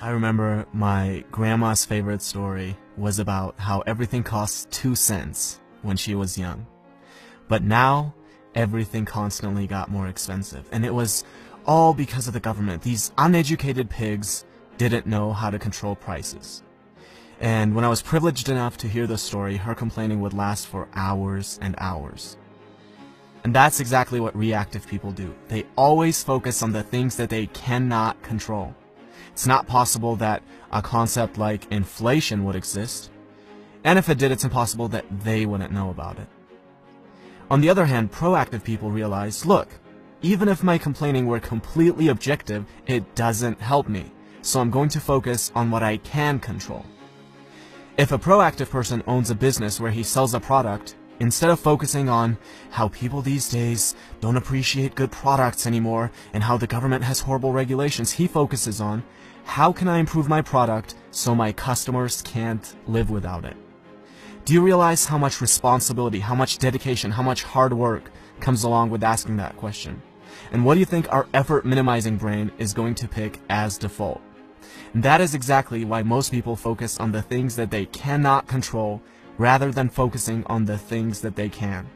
I remember my grandma's favorite story was about how everything cost 2 cents when she was young. But now, everything constantly got more expensive. And it was all because of the government. These uneducated pigs didn't know how to control prices. And when I was privileged enough to hear the story, her complaining would last for hours and hours. And that's exactly what reactive people do. They always focus on the things that they cannot control. It's not possible that a concept like inflation would exist. And if it did, it's impossible that they wouldn't know about it. On the other hand, proactive people realize, look, even if my complaining were completely objective, it doesn't help me. So I'm going to focus on what I can control. If a proactive person owns a business where he sells a product, instead of focusing on how people these days don't appreciate good products anymore and how the government has horrible regulations, he focuses on how can I improve my product so my customers can't live without it. Do you realize how much responsibility, how much dedication, how much hard work comes along with asking that question? And what do you think our effort minimizing brain is going to pick as default? And that is exactly why most people focus on the things that they cannot control rather than focusing on the things that they can.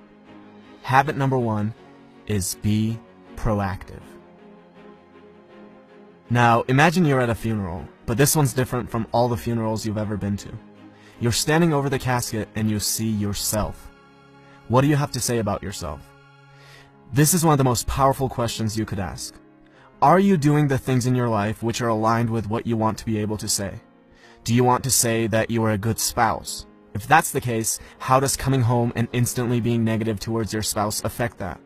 Habit number 1 is be proactive. Now, imagine you're at a funeral, but this one's different from all the funerals you've ever been to. You're standing over the casket and you see yourself. What do you have to say about yourself? This is one of the most powerful questions you could ask. Are you doing the things in your life which are aligned with what you want to be able to say? Do you want to say that you are a good spouse? If that's the case, how does coming home and instantly being negative towards your spouse affect that?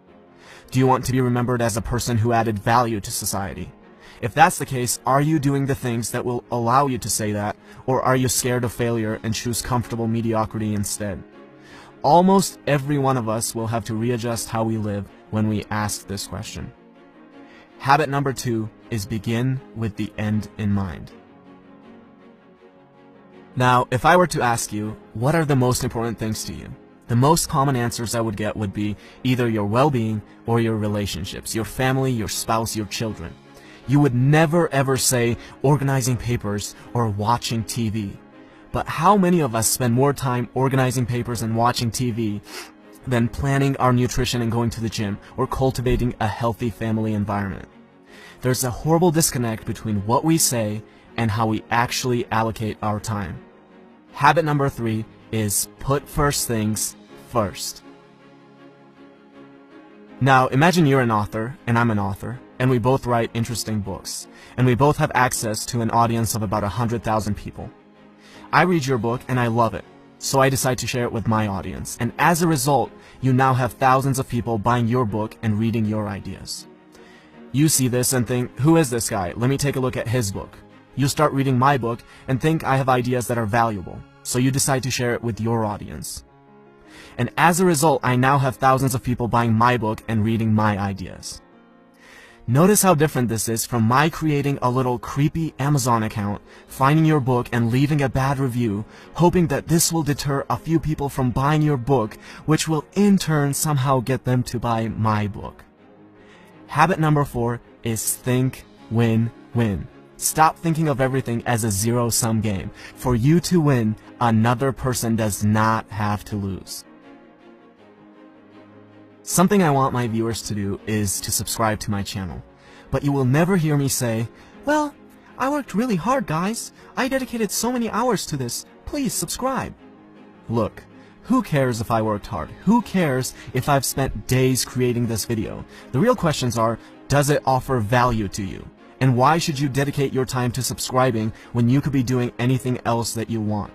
Do you want to be remembered as a person who added value to society? If that's the case, are you doing the things that will allow you to say that, or are you scared of failure and choose comfortable mediocrity instead? Almost every one of us will have to readjust how we live when we ask this question. Habit number 2 is begin with the end in mind. Now, if I were to ask you, what are the most important things to you? The most common answers I would get would be either your well-being or your relationships, your family, your spouse, your children. You would never ever say organizing papers or watching TV. But how many of us spend more time organizing papers and watching TV than planning our nutrition and going to the gym or cultivating a healthy family environment? There's a horrible disconnect between what we say and how we actually allocate our time. Habit number 3 is put first things first. Now, imagine you're an author and I'm an author, and we both write interesting books, and we both have access to an audience of about 100,000 people. I read your book and I love it, so I decide to share it with my audience, and as a result, you now have thousands of people buying your book and reading your ideas. You see this and think, who is this guy? Let me take a look at his book. You start reading my book and think I have ideas that are valuable, so you decide to share it with your audience. And as a result, I now have thousands of people buying my book and reading my ideas. Notice how different this is from my creating a little creepy Amazon account, finding your book and leaving a bad review, hoping that this will deter a few people from buying your book, which will in turn somehow get them to buy my book. Habit number 4 is think win-win. Stop thinking of everything as a zero-sum game. For you to win, another person does not have to lose. Something I want my viewers to do is to subscribe to my channel. But you will never hear me say, well, I worked really hard, guys. I dedicated so many hours to this. Please subscribe. Look, who cares if I worked hard? Who cares if I've spent days creating this video? The real questions are, does it offer value to you? And why should you dedicate your time to subscribing when you could be doing anything else that you want?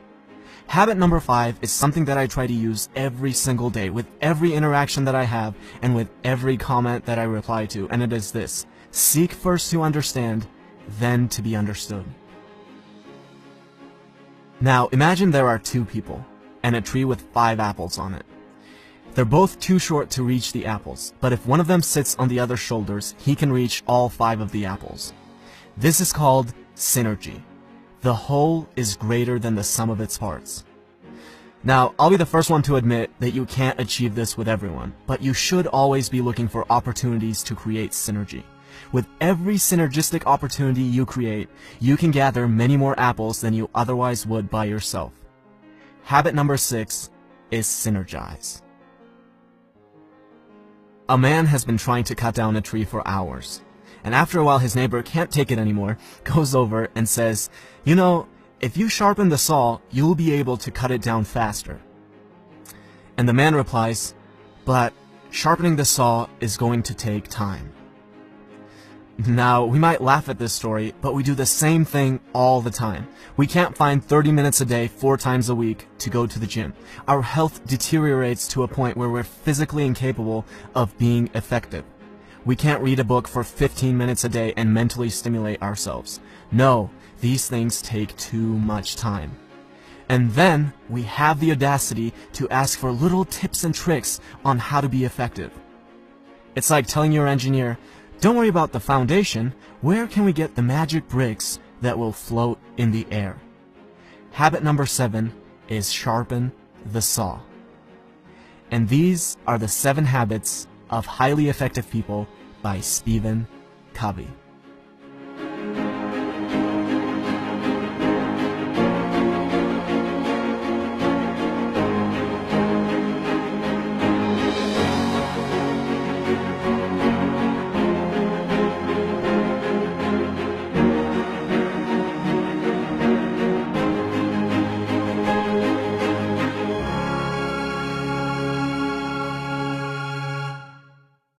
Habit number 5 is something that I try to use every single day with every interaction that I have and with every comment that I reply to, and it is this: seek first to understand, then to be understood. Now, imagine there are 2 people and a tree with 5 apples on it. They're both too short to reach the apples, but if one of them sits on the other's shoulders, he can reach all 5 of the apples. This is called synergy. The whole is greater than the sum of its parts. Now, I'll be the first one to admit that you can't achieve this with everyone, but you should always be looking for opportunities to create synergy. With every synergistic opportunity you create, you can gather many more apples than you otherwise would by yourself. Habit number 6 is synergize. A man has been trying to cut down a tree for hours, and after a while his neighbor can't take it anymore, goes over and says, "You know, if you sharpen the saw, you'll be able to cut it down faster." And the man replies, "But sharpening the saw is going to take time." Now, we might laugh at this story, but we do the same thing all the time. We can't find 30 minutes a day, 4 times a week, to go to the gym. Our health deteriorates to a point where we're physically incapable of being effective. We can't read a book for 15 minutes a day and mentally stimulate ourselves. No, these things take too much time. And then we have the audacity to ask for little tips and tricks on how to be effective. It's like telling your engineer, "Don't worry about the foundation. Where can we get the magic bricks that will float in the air?" Habit number 7 is sharpen the saw. And these are the 7 habits of highly effective people by Stephen Covey.